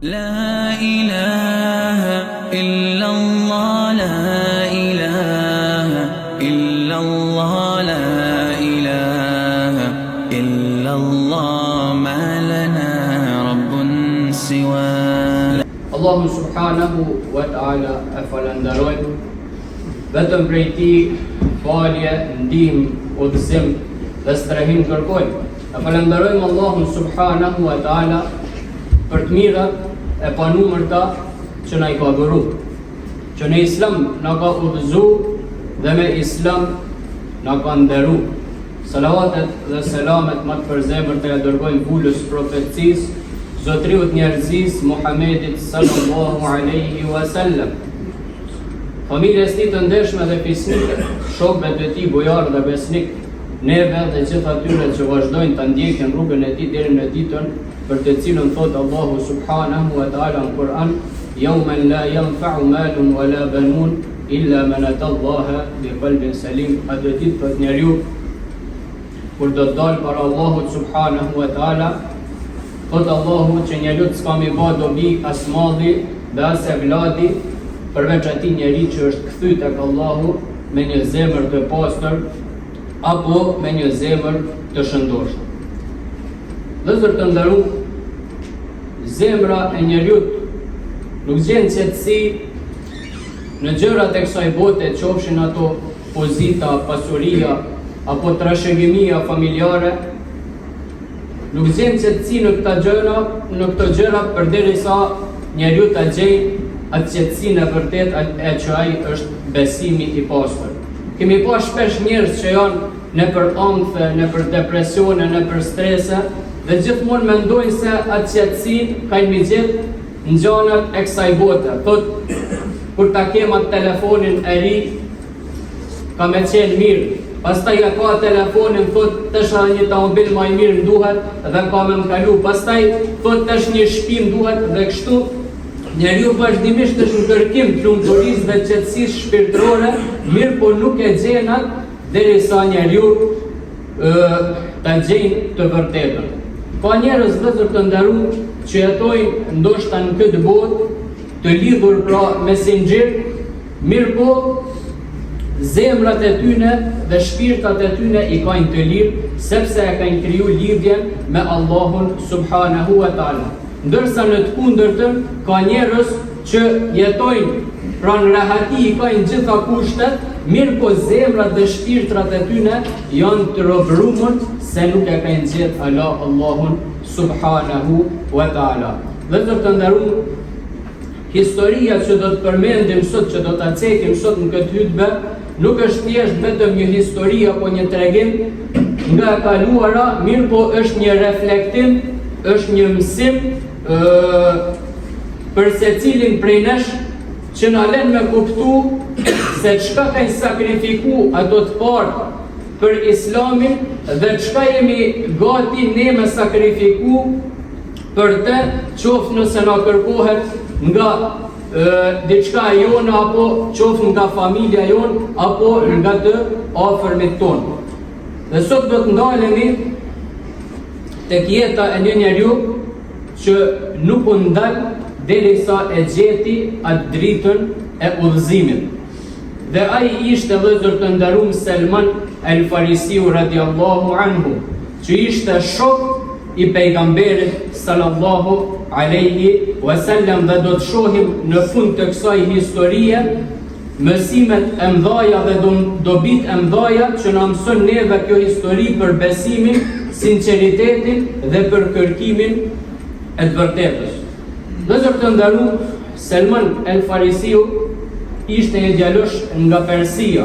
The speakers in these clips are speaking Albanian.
لا إله إلا الله لا إله إلا الله لا إله إلا الله ما لنا رب سواه. Allahu subhanahu wa ta'ala e falenderojmë, vetëm prej tij falje, ndihmë, udhëzim dhe strehim kërkojmë. E falenderojmë Allahun subhanahu wa ta'ala për të mirat e panumërta që na I ka dhuru, që në Islam na ka udhëzu dhe me Islam na ka nderu. Salavatet dhe selamet më të përzemër të ja dërgojmë vulës profecisë, zotriut njerëzis Muhammedit sallallahu alaihi wasallam, familjes tij të ndershme dhe fisnike, shokëve të tij bujar dhe besnik, neve dhe gjithë atyre që vazhdojnë të ndjekin rrugën e tij deri në ditën për të cilën thot Allahu subhanahu wa ta'ala në Kur'an: "Yawman la yanfa'u malun wala banun illa man atallaha biqalbin salim." Atë ditë thot njeriu kur do të dalë para Allahut subhanahu wa ta'ala, thot Allahu që njeriu s'ka mi ba dobi as malli dhe as evladi përveç atij njeri që është kthy tek Allahu me një zemër të pastër apo me një zemër të shëndoshur. Vëllezër të nderuar, zemra e njeriut nuk gjen qetësi në gjërat e kësaj bote, qofshin ato pozita, pasuria apo trashëgimia familjare. Nuk gjen qetësi në këto gjëra përderisa njeriu ta gjejë atë qetësinë e vërtet e që ai është besimi I pastër. Kemi pa shpesh njerëz që janë nëpër ankthë, nëpër depresione, nëpër strese dhe gjithmonë mendojnë se atë qetësinë kanë mi gjetë në gjanat e kësaj bote. Thot, kur ta kem atë telefonin e ri, ka me qenë mirë. Pastaj ja ka telefonin, thot, tash një automobil më I mirë m'duhet dhe ka me m'kalu. Pastaj thot, tash një shtëpi m'duhet dhe kështu. Njeriu vazhdimisht është në kërkim të lumturisë dhe qetësisë shpirtërore, mirë po nuk e gjen atë derisa njeriu ta gjejë të vërtetën. Ka njerëz vëllezër të nderuar që jetojnë ndoshta në këtë botë të lidhur pra messenger, mirë po zemrat e tyne dhe shpirtat e tyne I kanë të lirë sepse e kanë kriju lidhjen me Allahun subhanahu wa ta'ala. Ndërsa në të kundërtën ka njerëz që jetojnë pra në rehati I kanë gjitha kushtet, mirë po zemrat dhe shpirtrat e tyne janë të robërumën se nuk e kanë gjetë Allahun subhanahu wa ta'ala. Vëllezër të nderuar, historia që do të përmendim sot, që do ta cekim sot në këtë hutbë, nuk është thjesht vetëm një histori apo një tregim nga e kaluara, mirë po është një reflektim, është një mësim për secilin prej nesh që na lën me kuptu se çka kanë sakrifiku ato të parë për Islamin dhe çka jemi gati ne me sakrifiku për të, qoftë nëse na kërkohet nga diçka e jonë apo qoftë nga familja jonë apo nga të afërmit tonë. Dhe sot do të ndalemi tek jeta e një njeriu që nuk u ndal derisa e gjeti atë dritën e udhëzimit. Dhe ai ishte vëllezër të nderuar Selman el-Farisiu radiallahu anhu, që ishte shok I pejgamberit sallallahu alaihi wasallam. Dhe do të shohim në fund të kësaj historie mësimet e mëdha dhe dobit e mëdha që na mëson neve kjo histori për besimin, sinqeritetin dhe për kërkimin e të vërtetës. Vëllezër të nderuar, Selman el-Farisiu ishte një djalosh nga Persia,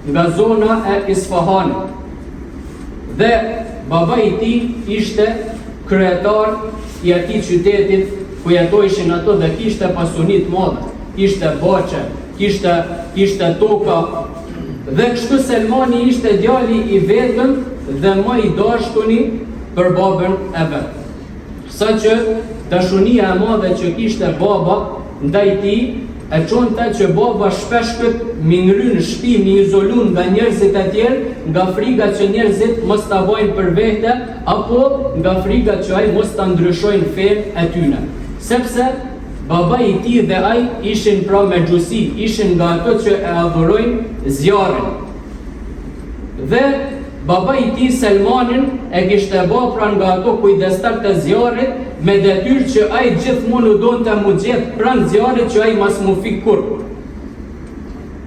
nga zona e Isfahanit. Dhe baba I tij ishte kryetar I atij qytetit ku jetojshin ato dhe kishte pasuni të mëdha, kishte baçe, kishte toka. Dhe kështu Selmani ishte djali I vetëm dhe më I dashtuni për babën e vet. Saqë dashunia e madhe që kishte baba ndaj tij e çonte që baba shpesh mi ngry në shtëpi, mi izolu nga njerëzit e tjerë, nga frika që njerëzit mos ta vojnë për vete apo nga frika që ai mos ta ndryshojnë fenë e tyre. sepse baba i tij dhe ai ishin pra me gjusi, ishin nga ato që e adhurojnë zjarrin. Dhe baba i tij Selmanin e kishte bë pra nga ato kujdestar të zjarrit, me detyrë që ai gjithmonë u donte mu gjetë pranë zjarrit që ai mas mu fik kurrë.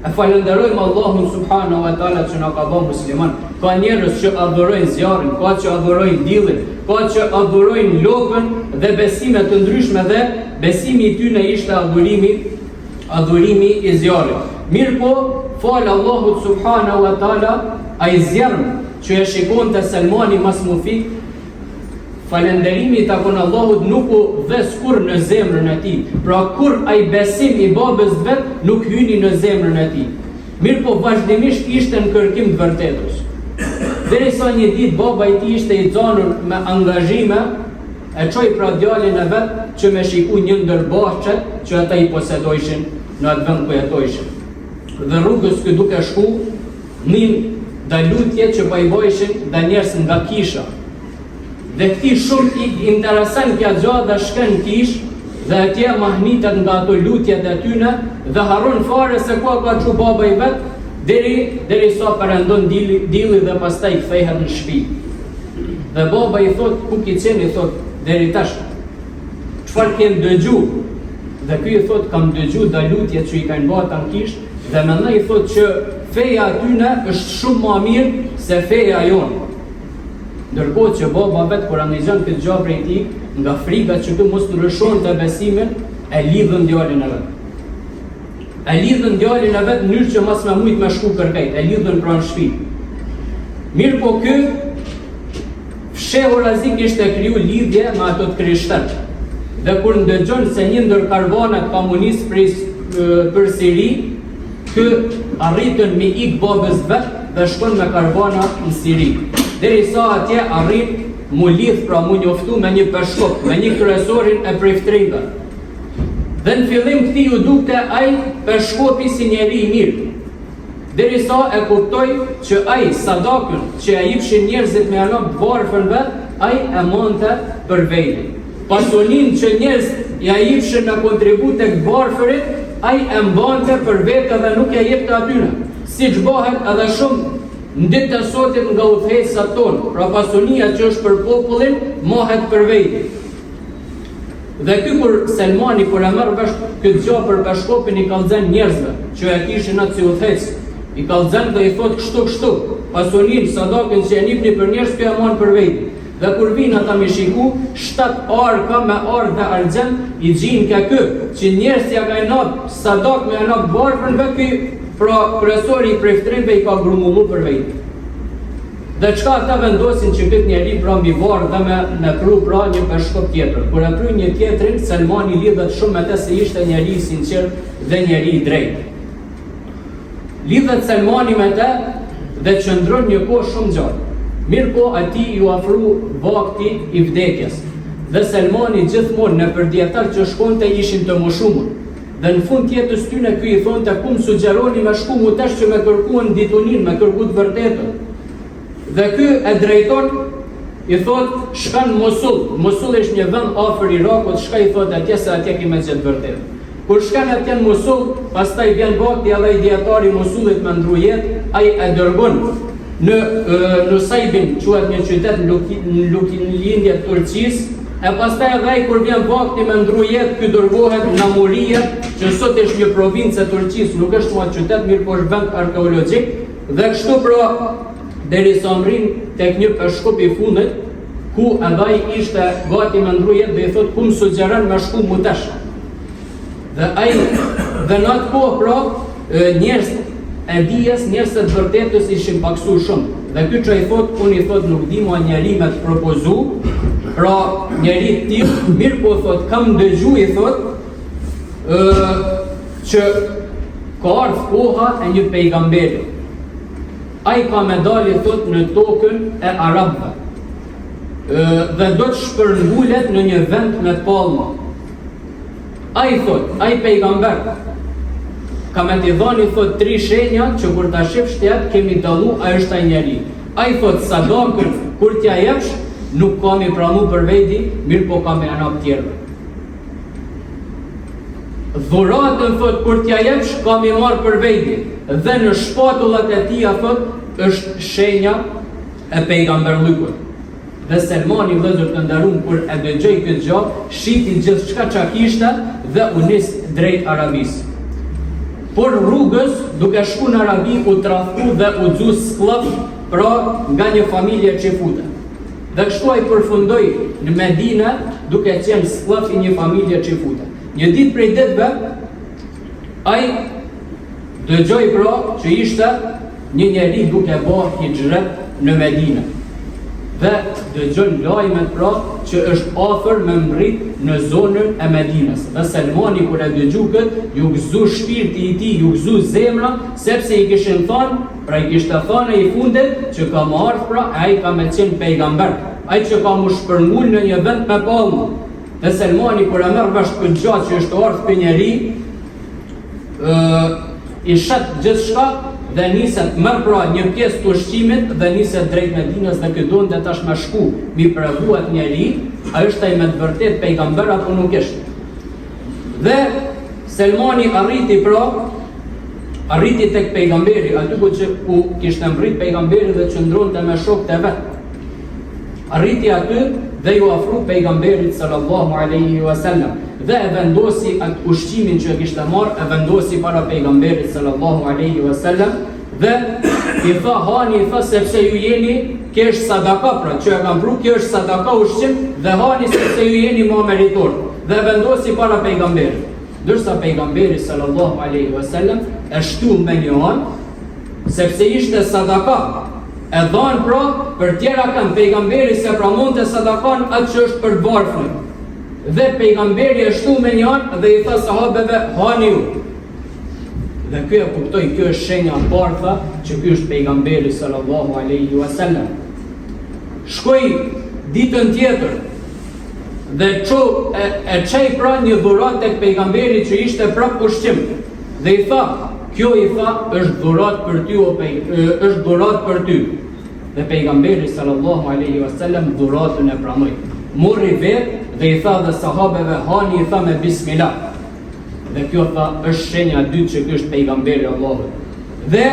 E falenderojmë Allahun subhanahu wa taala që na ka bërë musliman. Ka njerëz që adhurojnë zjarrin, ka që adhurojnë diellin, ka që adhurojnë lokën dhe besime të ndryshme, dhe besimi i tyre ishte adhurimi i zjarrit. Mirë po, falë Allahut subhanahu wa taala, ai zjarm që e shikonte Selmani mas mu fik, falënderimi i takon Allahut nuk u dhes kur në zemrën e tij. Pra kur ai besim i babës vet nuk hyni në zemrën e tij. Mirë po vazhdimisht ishte në kërkim të vërtetës. Derisa një ditë baba i tij ishte i xanur me angazhime, e çoi pra djalin e vet që me shiku një ndër bahçet që ata i posedojshin në atë vend ku jetojshin. Dhe rrugës që duke shku, nin dalutje që po i bojshin dhe njerëz nga kisha. Dhe këti shumë i interesant kja gjatë dhe shken kish, dhe atje mahnitet nga ato lutjet e tyne, dhe harron fare se ku ka çu baba i vet, deri sa perëndon dili dhe pastaj kthehet në shtëpi. Dhe baba i thot, ku ki qeni, thot, deri tash, çfarë kem dëgju? Dhe ky i thot, kam dëgju da lutjet që i kanë bërë ata në kish, dhe mendoj i thot që feja atyne është shumë më mirë se feja jonë. Ndërkohë që baba vet kur analizon këtë gjë prej tij, nga frika që të mos ndryshonte besimin, e lidhën djalin e vet. E lidhën djalin e vet në mënyrë që mos më mujt me shku kërkejt, e lidhën pranë shtëpi. Mirë po ky fshehu rrezik ishte kriju lidhje me ato të krishterët. Dhe kur ndëgjon se një ndër karvanat komunist për Siri, ky arritën me ik babës vet dhe shkon me karvana në Siri. Derisa atje arrit mu lidh pra mu njoftu me një peshkop, me një kryesorin e preftringa. Dhe në fillim këti ju dukte ai peshkopi si njeri i mirë. Derisa e kuptoj që ai sadakën që e jepshin njerëzit me anok të varfën vet, ai e monte për vejtin. Pasunin që njerëz ja jepshin në kontribut tek varfërit, ai e mbante për vetë dhe nuk e jepte atyre. Siç bëhet edhe shumë në ditë të sotit nga udhëheqësat tonë, pra pasunia që është për popullin, mohet për vejtin. Dhe ky kur Selmani kur e merr vesh këtë gjë për peshkopin, i kallëzon njerëzve që e kishin atë si udhëheqës, i kallëzon dhe i thot kështu, pasunin sadakën që e nipni për njerëz që e marrin për vejtin. Dhe kur vinë ata me shiku, 7 arka me orë dhe argjend i gjin ka ky, që njerëz ja kanë nat sadak me anok varfën ve ky. Pra kryesori i preftrinve i ka grumullu për vejtë. Dhe çka ata vendosin që këtë njeri pra mbi varë dhe me pru pra një peshkop tjetër. Kur e pru një tjetrin, Selmani lidhet shumë me te se ishte njeri i sinqert dhe njeri i drejtë. Lidhet Selmani me te dhe qëndron një kohë shumë gjatë. Mirë po ati ju afru vakti i vdekjes. Dhe Selmani gjithmonë në përdjetar që shkonte ishin të moshumur. Dhe në fund tjetës tyne ky i thonë të ku më sugjeroni me shku mu tesh që me kërkuan ditunin, me kërku të vërtetën. Dhe ky e drejton, i thot, shkan Mosul. Mosul është një vend afër Irakut, shka i thot atje se atje kime gjithë vërtetën. Kur shkan atje në Mosul, pastaj vjen vakti edhe i djetari Mosulit me ndru jetë, ai e dërgon në Nusaybin, quhet një qytet në lindje të Turqisë. E pastaj edhe ai kur vjen vakti me ndru jetë, ky dërgohet në Murie, që sot është një provincë e Turqisë, nuk është mua qytet, mirë po është vend arkeologjik, dhe kështu pra derisa mrin tek një peshkop i fundit, ku edhe ai ishte gati me ndru jetë dhe i thot ku më sugjeron me shku mu tesh. Dhe ai dhe në atë kohë pra njerëz e dijes, njerëz të vërtetës ishin paksu shumë. Dhe ky që i thot, unë i thot nuk di mua njeri me të propozu, pra njeri tillë, mirë po thot, kam dëgju i thot, që ka ardhur koha e një pejgamberi. Ai ka me dalë thot në tokën e arabëve. Dhe do të shpërngullet në një vend me palma. Ai thot, ai pejgamber ka me t'i dhani thot 3 shenja që kur ta shifsh t'jep kemi dallu a është ai njeri. Ai thot sadakën kur t'ja jepsh nuk kam i pranu për veti, mirë po kam i anap tjerëve. dhuratën thot kur t'ja jepsh ka mi marrë për veti, dhe në shpatullat e tia thot është shenja e pejgamberllikut. Dhe Selmani vëllezër të nderuar kur e dëgjoi këtë gjë, shiti gjithçka çka kishte dhe u nis drejt Arabisë. Por rrugës, duke shku në Arabi, u tradhtu dhe u dzu skllav, pra nga një familje çifute. Dhe kështu ai përfundoi në Medinë duke qenë skllav i një familje çifute. Një ditë prej ditëve, ai dëgjoi pra që ishte një njeri duke bërë hijret në Medinë. Dhe dëgjon lajmet pra që është afër me mbrit në zonën e Medinës. Dhe Selmani kur e dëgjoi këtë, ju gëzu shpirti i tij, ju gëzu zemra, sepse i kishin thënë, pra i kishte thënë i fundit që ka më ardhur pra ai ka më qenë pejgamber, ai që ka më shpërngul në një vend me palmë. Dhe Selmani kur e merr vesh këtë gjatë që është ardhur për njeri, i shet gjithçka dhe niset merr pra një pjesë të ushqimit dhe niset drejt Medinës dhe këtë donte tash me shku mi provuat njeri, a është ai me të vërtet pejgamber apo nuk është. Dhe Selmani arriti tek pejgamberi, aty ku kishte mbrit pejgamberi dhe qëndronte me shokët e vet. Arriti aty dhe ju afru pejgamberit sallallahu alaihi wasallam dhe e vendosi atë ushqimin që e kishte marrë, e vendosi para pejgamberit sallallahu alaihi wasallam dhe i tha hani, i tha sepse ju jeni kesh sadaka, pra që e kam pru kjo është sadaka ushqim dhe hani sepse ju jeni më meritor, dhe e vendosi para pejgamberit. Ndërsa pejgamberi sallallahu alaihi wasallam e shtu me një anë sepse ishte sadaka. E dhanë pra, për tjera kanë pejgamberi se pramonte sadakan atë që është për të varfën. Dhe pejgamberi e shtu me një anë dhe i tha sahabeve, hani ju. Dhe kjo e kuptoi, kjo është shenja bartha që ky është pejgamberi sallallahu alaihi wasallam. Shkoi ditën tjetër dhe e çai pra një dhuratë tek pejgamberi që ishte prap ushqim. Dhe i tha, kjo i tha është dhuratë për ty është dhuratë për ty. Dhe pejgamberi sallallahu alaihi wasallam dhuratën e pranoi. Morri vetë dhe i tha dhe sahabeve hani, i tha me bismillah. Dhe kjo tha është shenja e dytë që ky është pejgamberi i Allahut. Dhe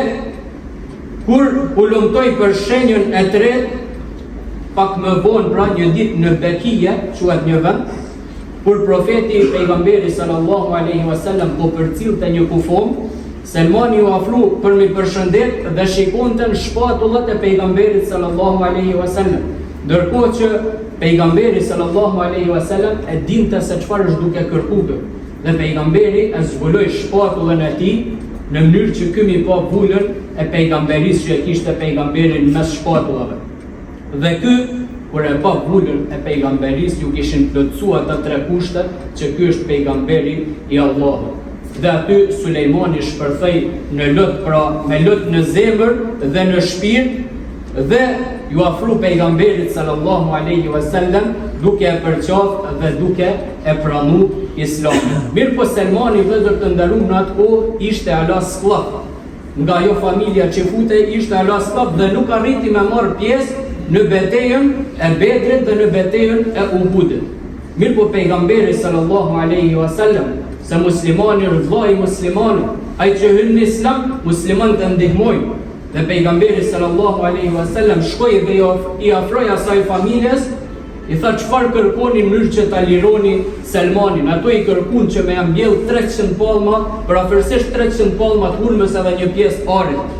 kur u lumtoi për shenjën e tretë, pak më vonë pra një ditë në Bekije, quhet një vend, kur profeti pejgamberi sallallahu alaihi wasallam po përcillte një kufom, Selmani u afru për mi përshëndet dhe shikonte në shpatullat e pejgamberit sallallahu alaihi wasallam. Ndërkohë që pejgamberi sallallahu alaihi wasallam e dinte se çfarë është duke kërkuar. Dhe pejgamberi e zbuloi shpatullën e tij në mënyrë që ky mi pa vulën e pejgamberisë që e kishte pejgamberin mes shpatullave. Dhe ky kur e pa vulën e pejgamberisë ju kishin plotësuar ato tre kushte që ky është pejgamberi i Allahut. Dhe aty Sulejmani shpërthej në lot, pra me lot në zemër dhe në shpirt dhe ju afru pejgamberit sallallahu alaihi wasallam duke e përqafë dhe duke e pranu Islamin. Mirë po Selmani vëllezër të nderuar në atë kohë ishte ala skllav. Nga ajo familja që futej ishte ala skllav dhe nuk arriti me marr pjesë në betejën e Bedrit dhe në betejën e Uhudit. Mirë po pejgamberi sallallahu alaihi wasallam se muslimani është vllai muslimani, ai që hyn në Islam, muslimanët e ndihmojnë. Dhe pejgamberi sallallahu alaihi wasallam shkoi dhe i afroi asaj familjes, i tha çfarë kërkoni në mënyrë që ta lironi Selmanin. Ato i kërkuan që me mbjell 300 palma, për afërsisht 300 palma të hulmës edhe një pjesë arit.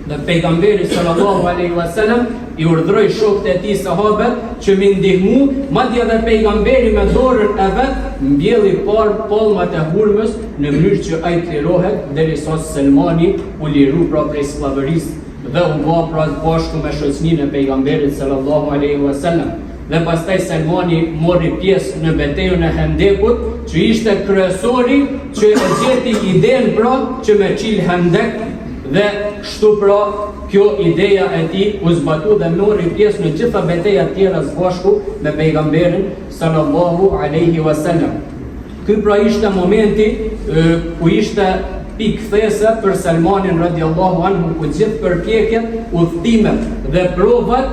Dhe pejgamberi sallallahu alaihi wasallam i urdhroi shokët e tij sahabët që mi ndihmu, madje edhe pejgamberi me dorën e vet mbjelli palmat e hurmës në mënyrë që ai të lirohet derisa Selmani u liru pra prej skllavërisë dhe u bë pra bashkë me shoqëninë e pejgamberit sallallahu alaihi wasallam. Dhe pastaj Selmani mori pjesë në betejën e Hendekut, që ishte kryesori që e gjeti idenë pra që me qil Hendek. Dhe kështu pra kjo ideja e tij u zbatu dhe mori pjesë në gjitha betejat tjera së bashku me pejgamberin sallallahu alaihi wasallam. Ky pra ishte momenti ku ishte pikë kthese për Selmanin radiallahu anhu, ku gjithë përpjekjet, udhëtimet dhe provat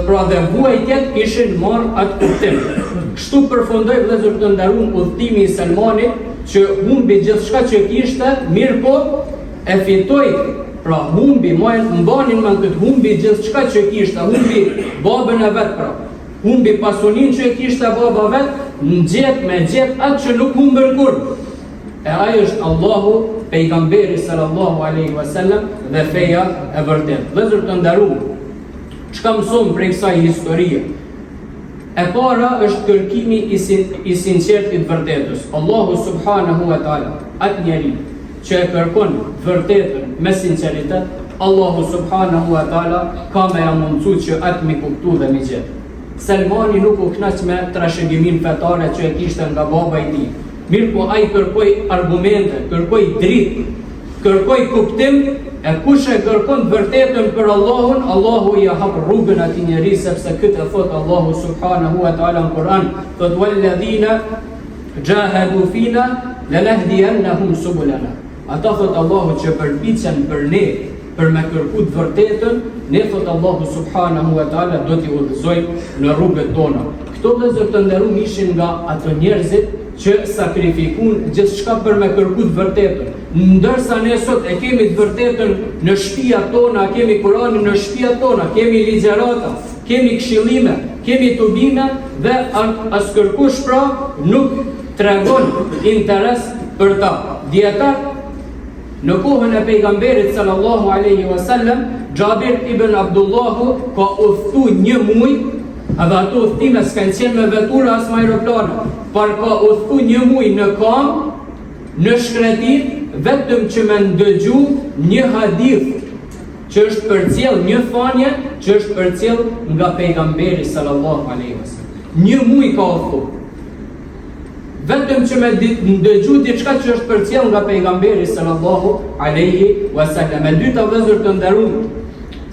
pra dhe vuajtjet ishin marrë atë kuptim. Kështu përfundoi vëllezër të nderuar udhëtimi i Selmanit që humbi gjithçka që kishte, mirë po e fitoi. Pra humbi, mbanin me këtë, humbi gjithçka që kishte, humbi babën e vet pra. Humbi pasurinë që kishte baba vet, me gjet atë që nuk humbën kur. E ai është Allahu, pejgamberi sallallahu alaihi wasallam dhe feja e vërtetë. Vëllezër të nderuar, çka mëson prej kësaj historie? E para është kërkimi i sinqertë i vërtetës. Allahu subhanahu wa taala, atë njeri që e kërkon vërtetën me sinqeritet, Allahu subhanahu wa taala ka me ja mundsu që atë mi kuptu dhe mi gjetë. Selmani nuk u knaq me trashëgimin fetare që e kishte nga baba i tij. Mirë po ai kërkoi argumente, kërkoi dritë, kërkoi kuptim, e kush e kërkon vërtetën për Allahun, Allahu i hap rrugën atij njeriu, sepse këtë thot Allahu subhanahu wa taala në Kur'an, thot walladhina jahadu fina lanahdiyannahum subulana. Ata thot Allahu që përpiqen për ne, për me kërku të vërtetën, ne thot Allahu subhanahu wa taala do t'i udhëzojmë në rrugët tona. Këto vëllezër të nderuar ishin nga ato njerëzit që sakrifikun gjithçka për me kërku të vërtetën. Ndërsa ne sot e kemi të vërtetën në shtëpiat tona, kemi Kur'anin në shtëpiat tona, kemi ligjërata, kemi këshillime, kemi tubime dhe as kërkush pra nuk tregon interes për ta. Dietar në kohën e pejgamberit sallallahu alaihi wasallam, Jabir ibn Abdullahu ka udhëtu një muj, edhe ato udhëtime s'kanë qenë me vetura as me aeroplane, por ka udhëtu një muj në kam, në shkretin, vetëm që me ndëgju një hadith që është përcjell, një thanje që është përcjell nga pejgamberi sallallahu alaihi wasallam. Një muj ka udhëtu. Vetëm që me ndëgju diçka që është përcjell nga pejgamberi sallallahu alaihi wasallam. E dyta vëllezër të nderuar,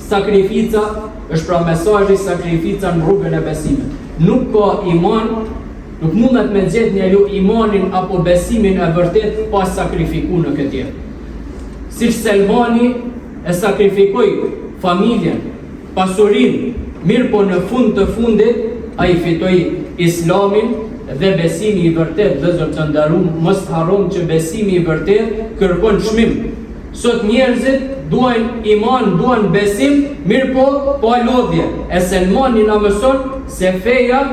sakrifica është pra mesazhi sakrifica në rrugën e besimit. Nuk ka iman, nuk mundet me gjetë njeriu imanin apo besimin e vërtet pa sakrifikuar në këtë jetë. Siç Selmani e sakrifikoi familjen, pasurinë, mirë po në fund të fundit ai fitoi Islamin dhe besimi i vërtet. Vëllezër të nderuar, mos harroni që besimi i vërtet kërkon çmim. Sot njerëzit duan iman, duan besim, mirë po lodhje. E Selmani na mëson se feja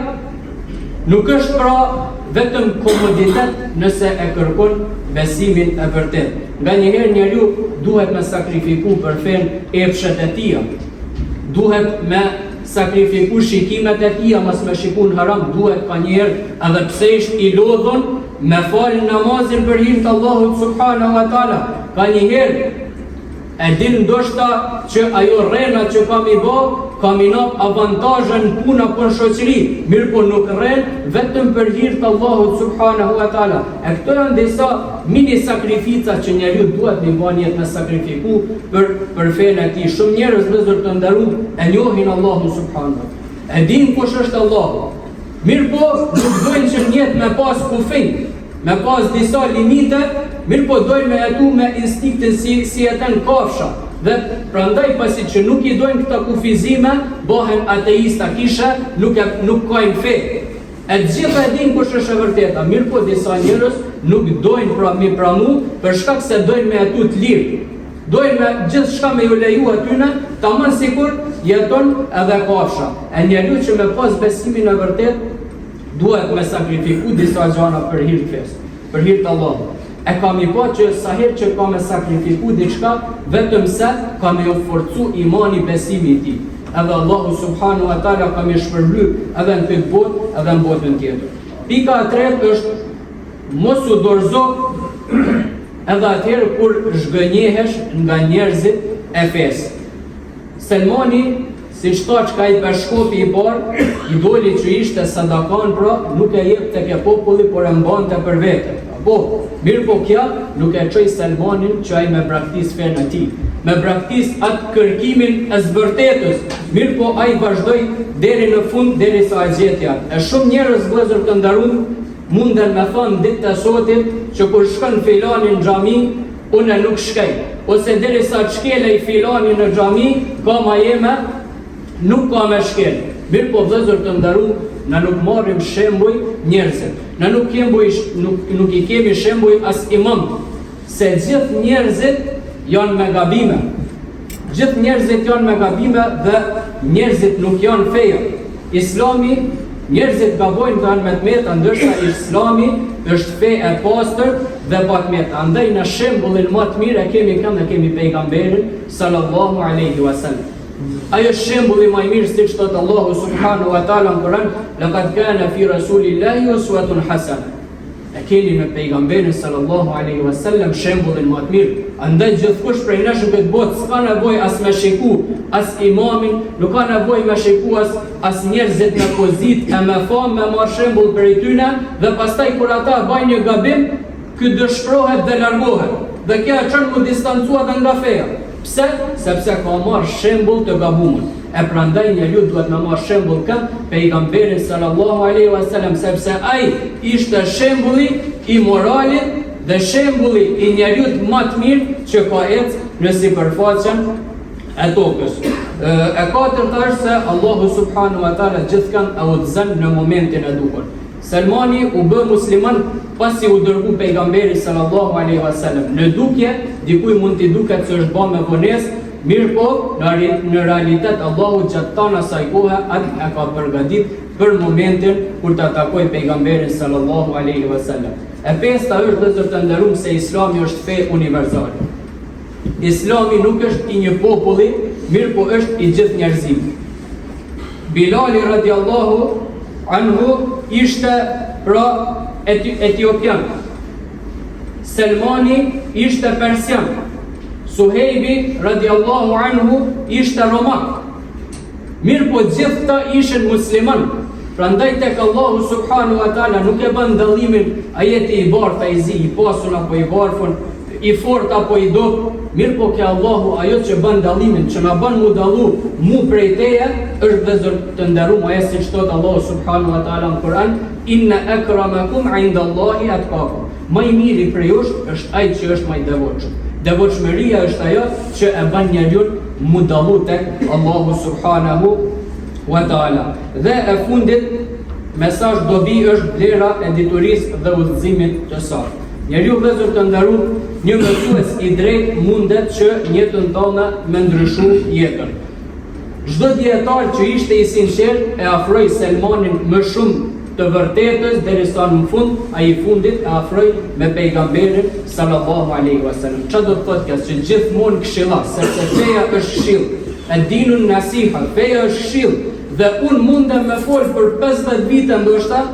nuk është pra vetëm komoditet nëse e kërkon besimin e vërtet. Nganjëherë njeriu duhet me sakrifiku për fen epshet e tija. Duhet me sakrifiku shikimet e tija, mas me shikun haram, duhet ka njerë edhe pse isht i lodhon me falë namazin për hir të Allahut subhanahu wa taala. Ka njerë e din ndoshta që ajo rrena që kam i bë, kam i nap avantazhen puna për shoqëri, mirë po nuk rren vetëm për hir të Allahut subhanahu wa taala. E këto janë disa mini sakrifica që njeriu duhet me bën jetë me sakrifiku për fenë e tij. Shumë njerëz vëllezër të nderuar e njohin Allahun subhanahu wa taala. E din kush është Allahu. Mirë po nuk dojnë që njetë me pas kufin, me pas disa limite, mirë po dojnë me jetu me instiktin si jetën kafsha. Dhe prandaj pasi që nuk i dojnë këta kufizime, bëhen ateista, kishe nuk kajnë fe. E gjitha e din kush është e vërteta, mirë po disa njerëz nuk dojnë mi pranu për shkak se dojnë me jetu të lirë. Dojnë me gjithë shka me ju leju atyne, tamam sikur jeton edhe kafsha. E njeriu që me pas besimin e vërtet, duhet me sakrifiku disa gjana për hir të fesë, për hir të Allahut. E kam i pa që sa herë që ka me sakrifiku diçka, vetëm se ka me forcu imani besimi i tij. Edhe Allahu subhanahu wa taala ka me shpërbly edhe në këtë botë, edhe në botën tjetër. Pika e tretë është mos u dorëzo edhe atëherë kur zhgënjehesh nga njerëzit e fesë. Selmani, si shta që ka i përshkopi i parë, i doli që ishte sadakan pra, nuk e jep të ke populli, por e mbante për vete. Po, mirë po kja, nuk e qoj Selmanin që ai me braktis fenë e ti. Me braktis atë kërkimin e zbërtetës. Mirë po ai vazhdoj deri në fund, deri sa e gjetja. E shumë njerëz vëllezër të nderuar munden me thonë ditë të sotit që kur shkon filani në xhami, unë nuk shkej. Ose deri sa të shkelej filani në xhami, ka ma jeme, nuk ka me shkel. Mirë po vëllezër të nderuar, na nuk marrim shembuj njerëzit. Na nuk i kemi shembuj as imam, se gjithë njerëzit janë me gabime. Gjithë njerëzit janë me gabime dhe njerëzit nuk janë feja. Islami, njerëzit gabojnë dhe janë me të meta, ndërsa Islami është fe e pastër dhe pa të meta. Andaj në shembullin më të mirë e kemi pejgamberin sallallahu alaihi wasallam. Ajo shembulli më i mirë siç thot Allahu subhanahu wa taala në Kur'an, laqad kana fi rasulillahi uswatun hasana. E keni në pejgamberin sallallahu alaihi wasallam shembullin më të mirë. Andaj gjithkush prej nesh në këtë botë s'ka nevojë as me shiku as imamin, nuk ka nevojë me shiku as njerëzit në pozitë e me famë me marr shembull prej tyre dhe pastaj kur ata bajnë një gabim, ky dëshpërohet dhe largohet. Dhe kjo e çon mu distancuar nga feja. Pse? Sepse ka marrë shembull të gabuar. E prandaj njeriu duhet me marrë shembull kë pejgamberin sallallahu alaihi wasallam, sepse ai ishte shembulli i moralit dhe shembulli i njeriu më të mirë që ka ecë në sipërfaqen e tokës. E katërta është se Allahu subhanahu wa taala gjithkund e udhëzon në momentin e duhur. Salmani u bë musliman pasi u dërgu pejgamberi sallallahu alaihi wasallam. Në dukje, dikuj mund t'i duket se është bërë me vonesë, mirë po, në realitet Allahu gjatë asaj kohe atë e ka përgatit për momentin kur ta takoj pejgamberin sallallahu alaihi wasallam. E pesta është të nderuar se Islami është fe universale. Islami nuk është i një populli, mirë po është i gjithë njerëzimit. Bilali radiallahu anhu ishte pra etiopian. Selmani ishte persian. Suhejbi radiallahu anhu ishte romak. Mirë po gjithë ta ishin musliman. Prandaj tek Allahu subhanahu wa taala nuk e bën dallimin a jeti i bardh, i zi, i pasun apo i varfër, i fort apo i dobët. Mirë po ke Allahu ajo që bën dallimin, që na bën mu dallu mu prej teje, është vëzër të nderuar ajo siç thot Allahu subhanahu wa taala në Kur'an, inna akramakum indallahi atqakum. Më i miri prej jush është ai që është më i devotshëm. Devotshmëria është ajo që e bën njeriu mu dallu tek Allahu subhanahu wa taala. Dhe e fundit, mesazh dobi është vlera e diturisë dhe udhëzimit të saj. Njeriu vëzër të nderuar, një mësues i drejtë mundet që në jetën tonë me ndryshu jetën. Çdo dietar që ishte i sinqert e afroi Selmanin më shumë të vërtetës derisa në fund, ai i fundit e afroi me pejgamberin sallallahu alaihi wasallam. Çfarë do të thotë kjo? Që gjithmonë këshilla, sepse feja është këshill. E dinun nasiha, feja është këshill. Dhe unë mundem me fol për 50 vite ndoshta,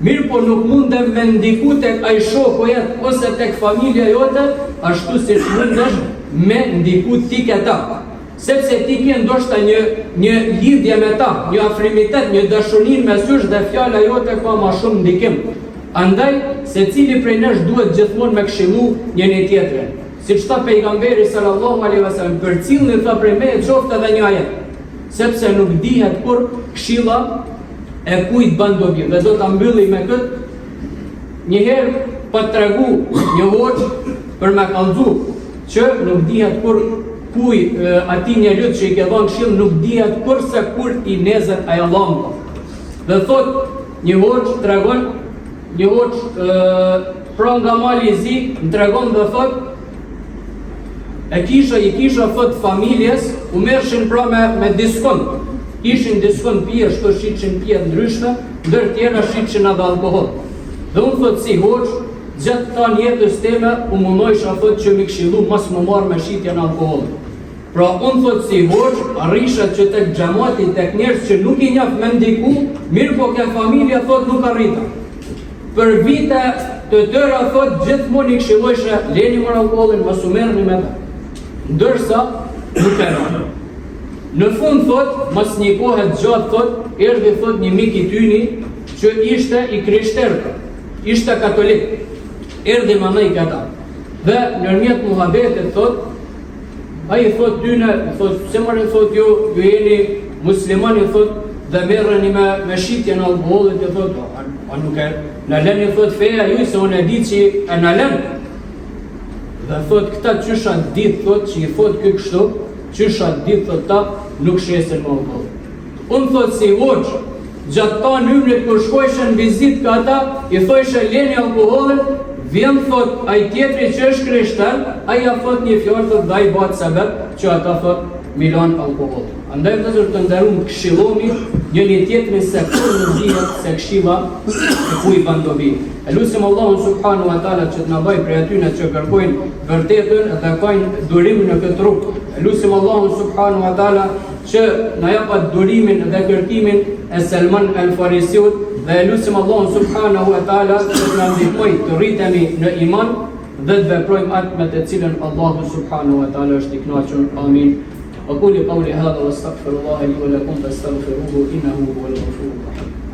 mirë po nuk mundem me ndiku tek ai shoku jot ose tek familja jote, ashtu si mundesh me ndiku ti këta. Sepse ti ke ndoshta një lidhje me ta, një afrimitet, një dashuri me sysh dhe fjala jote ka më shumë ndikim. Andaj, secili prej nesh duhet gjithmonë me këshillu njëri tjetrin. Siç tha pejgamberi sallallahu alaihi wasallam, për cilën tha prej me qoftë edhe një ajet. Sepse nuk dihet kur këshilla e kujt bën dobi. Dhe do ta mbylli me këtë. Njëherë pa tregu një hoxh për me kallëzu që nuk dihet kur ati njeriu që i ke dhënë këshill nuk dihet kurse kur i nezet ai Allahu. Dhe thot një hoxh tregon, një hoxh pra nga mali i zi, më tregon dhe thot i kisha thot familjes, u merrshin pra me diskont. Ishin diskont pije, shto shitshin pije ndryshme, ndër tjera shitshin edhe alkohol. Dhe unë thot si hoxh, gjatë ta jetës teme, u mundojsha thot që mi këshillu mas më marrë me shitjen alkohol. Pra unë thot si hoxh, arrisha që tek xhamati, tek njerëz që nuk i njeh me ndiku, mirë po ke familja thot nuk arrita. Për vite të tëra thot gjithmonë i këshillojsha leni marr alkoolin, mos u merrni me ta. Ndërsa nuk e rënë. Në fund thot, mas një kohë gjatë thot, erdhi thot një mik i tyni që ishte i krishterë, ishte katolik. Erdhi me nej këta. Dhe nërmjet muhabetit thot, ai thot tyne, thot, se marrë thot ju jeni muslimani thot, dhe merreni me shitjen e alkoholit, e thot, a nuk e në leni thot feja ju, se unë e di që e në leni. Dhe thot këta qysha dit thot që i thot kë kështu, qysha dit thot ta nuk shesin më alkohol. Unë thot si hoxh, gjatë ta nymrit kur shkojshën vizit ka ata, i thojshë leni alkoholin, vjen thot ai tjetri që është krishter, ai ja thot një fjalë thot dhe ai bëhet sebeb që ata thot milan alkohol. Andaj vëllezër të nderuam këshillomi njëri tjetrin se kur në dihet se këshilla e ku i bën dobi. Lutim Allahun subhanahu wa taala që të na bëjë prej atyre që kërkojnë vërtetën dhe kanë durim në këtë rrugë. Lutim Allahun subhanahu wa taala që na jap atë durimin dhe kërkimin e Salman al-Farisiut dhe lutim Allahun subhanahu wa taala që të na ndihmojë të rritemi në iman dhe të veprojmë atë me të cilën Allahu subhanahu wa taala është i kënaqur. Amin. أقول قولي هذا واستغفر الله لي ولكم فاستغفروه إنه هو الغفور الرحيم.